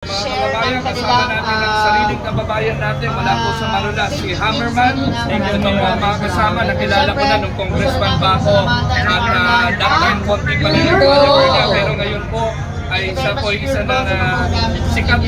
Kababayan, kasama natin ang sariling kababayan natin mula po sa Marula, si Hammerman. Ito po mga kasama, nakilala ko na nung congressman pa ako at dahil konti pa rin ang follower niya, pero ngayon po ay siya po isa na sikat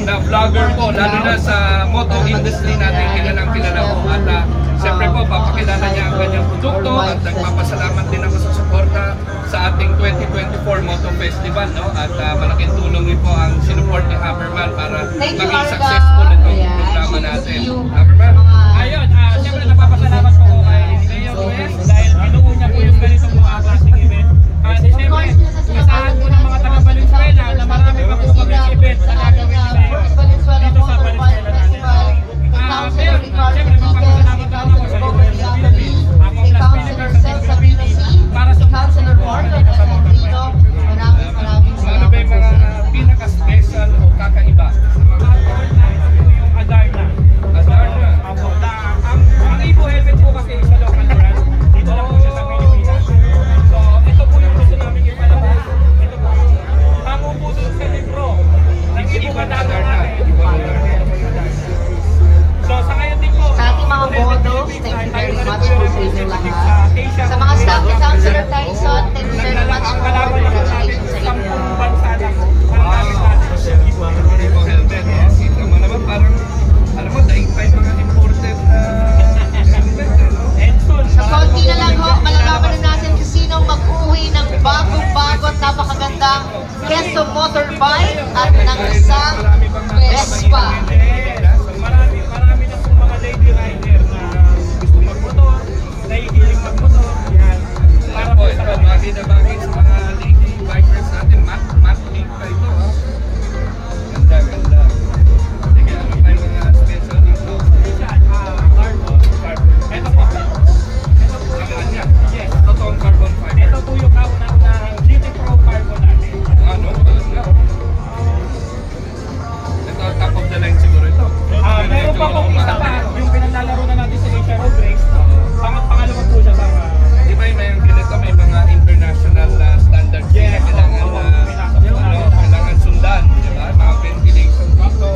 na vlogger po, lalo na sa moto industry natin, kilalang kilala po. At siyempre po, papakilala niya ang kanyang produkto at nagpapasalamat din ako sa suporta sa ating 2024 Moto Festival, no? At malaking tulong rin po ang sinuport ni Hammerman para maging successful itong programa natin. Hammerman? Ayun, siyempre napapasalamat po kay Mayor West dahil binuo niya po yung ganitong mga klaseng event. At siyempre, kasahan po ng mga taga-Valenzuela na marami pa po kami event na gagawin ni Mayor dito sa Valenzuela natin. Mayor, siyempre magpapasalamat naman ako sa Government of the Philippines, ako ang Las Philippines sa Philippines para sa Councilor Ward dito sa Motor Festival. Ano ba yung mga pinaka-special o kakaiba? Yung Adarna. Adarna? Ang Ibo helmet po kasi sa local brand. Dito lang po siya sa Pilipinas. So, ito po yung gusto namin ipalabas. Ito po yung hango po doon sa libro. Ng Ibo Adarna. So, sa ngayon din po. Sa ating mga bodos, thank you very much po sa inyo lahat. Sa mga staff ni Councilor Tyson, thank you very much po. Congratulations sa inyo. Kita mo naman parang, alam mo, daig pa yung mga imported na helmet, no? Sa konti na lang ho, malalaman na natin kung sinong mag-uwi ng bagong-bago at napakagandang Keso Motorbike at ng isang Vespa. Marami na pong mga lady rider na gusto magmotor, nahihiling magmotor. Yan. Para po sa bagay na bagay sa mga lady bikers natin, matte pink pa ito, ha? Ganda. Sige, ano pa yung mga special dito? carbon. Ito po. Yes. Totoong carbon fiber. Ito po yung kauna-unahang GT Pro carbon natin. Ano? Ito, top of the line siguro ito. Meron pa pong isa pa, yung pinaglalaro na natin sa Asia Road Race. Pangalawa po siya sa di ba yung ganito, may mga international standards na kailangan sundan, di ba? Mga ventilation dito,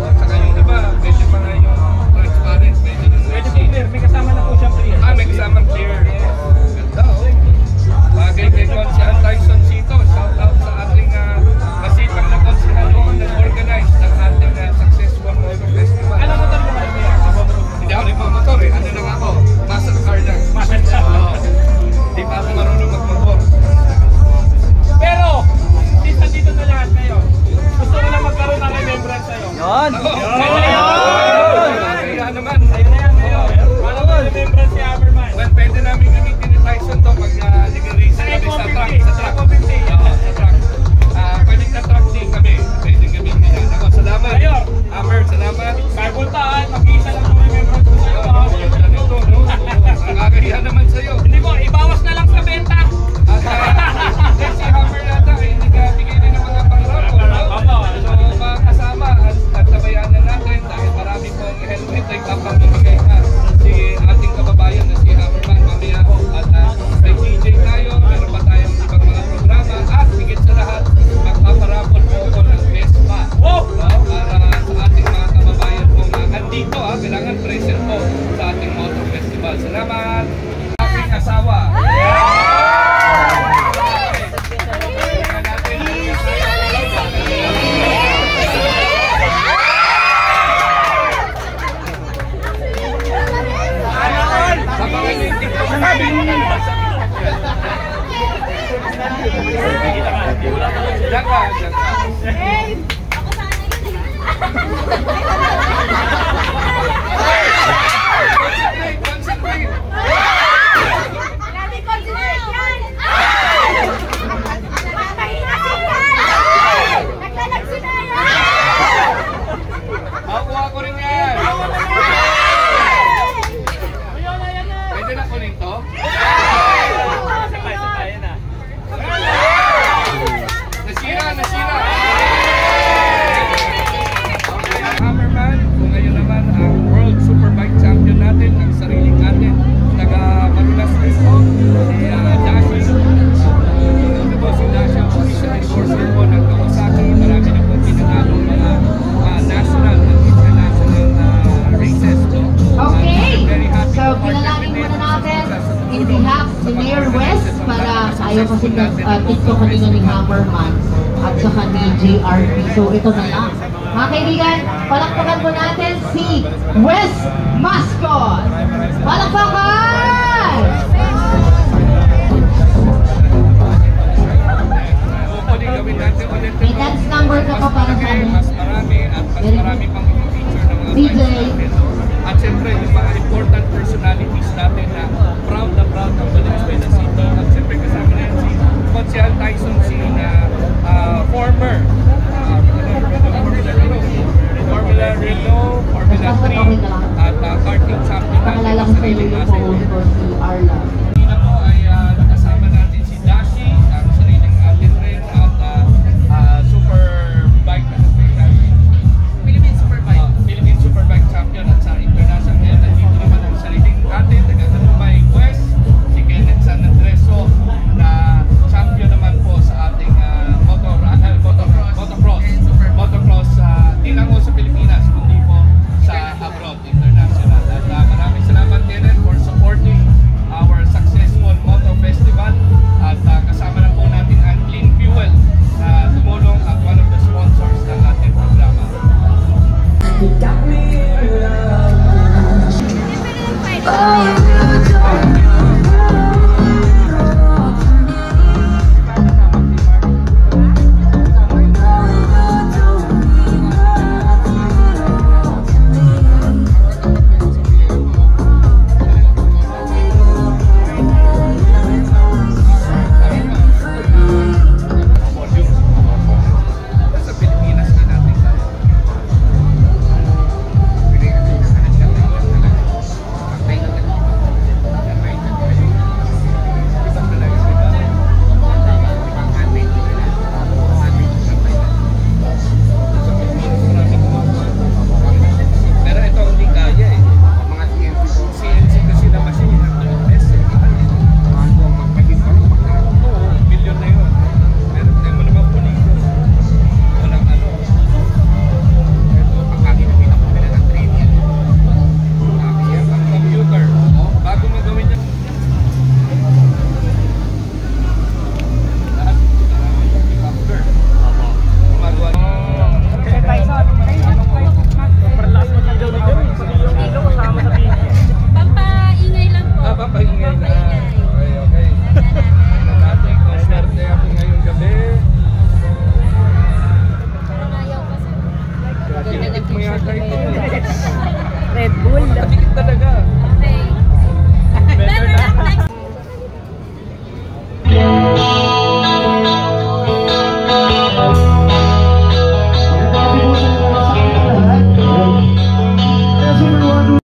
at saka yung iba, pwede pa nga yung transparent, pwede yung pwede po clear, may kasama na po siyang clear. may kasamang clear. Ganda, oh. Bagay kay Consihan Tyson Cito, shout out sa ating masipag na Consihan noon nag-organize ng ating successful Moto Festival. Ano mo talaga kayo? Hindi ako nagmamotor eh, ano lang ako, muscle car lang. Hindi pa ako marunong magmotor. Pero, since dito na lahat kayo, gusto ko lang magkaroon ng remembrance sa'yo. Yan naman. Ayun na yan, Mayor. Para mo remembrance si Hammerman. Well, pwede namin gamitin ni Tyson to pag nag-race kami sa truck. Sa truck. Pwede na truck din kami. Pwede gamitin yan. Ako, salamat. Mayor. Hammer, salamat. Karbuntaan, mag-iisa lang yung remembrance ko sa'yo. Nakakahiya naman sa'yo. Hindi po, ibawas na lang sa benta. At si Hammer nata, hindi ka bigay din ng mga pangramo. So, mga kasama at sabayanan natin dahil marami pong helmet ay kapamimigay na si ating kababayan na si Hammerman mamaya ho. At may DJ tayo, meron pa tayong ibang mga programa at higit sa lahat, magpaparapol po ako ng Vespa. Para sa ating mga kababayan po na andito, kailangan present po sa ating Motor Festival. Salamat! Aking asawa. Diyan ka. Ako sana yun Concentrate. Grabe, concentrate yan! Mahinasin yan! Naglalagsi na yan! Makuha ko rin yan. Pwede na kunin to? Nasira. Okay, Hammerman. TikTok kanina ni Hammerman at saka ni JRP. So ito na lang. Mga kaibigan, palakpakan po natin si Wes Mascot. Palakpakan! Hopefully gawin natin ulit May dance number ka pa para sa amin. mas marami at mas marami pang feature ng mga DJ. fans natin. At siyempre, yung mga important personalities natin na proud na Valenzuela City. At siyempre, kasama na yun si Consial Tyson C na former Formula Renault, Formula 3 at karting champion Pakalala ko sa iyo yung co-host ko, si Arla. Kanina po ay nakasama natin si Dashi, ang sariling atin rin at Superbike Philippine Superbike champion at sa international ngayon. Nandito naman ang sariling atin, taga-Tanumay West, si Kenneth San Andreso na champion naman po sa ating motocross di lang po sa Pilipinas kundi po sa abroad, international. At maraming salamat Kenneth for supporting our successful moto festival at kasama na po natin ang Clean Fuel na tumulong at one of the sponsors ng ating programa. Sa Pilipinas din natin tayo. Pero ito hindi kaya eh. CNC kasi na machine ang tulis eh. Oo, milyon na yun. Pero tayo mo naman pulido. Walang ano. Ang computer. Bago magawin niya. Lahat. Computer. Gumagawa. Pampaingay lang po. Papaingay na. Okay. Natin kung swerte ako ngayong gabi. Parang ayaw pa sa... Kinikit mo yata ito. Red Bull. Nakikit talaga.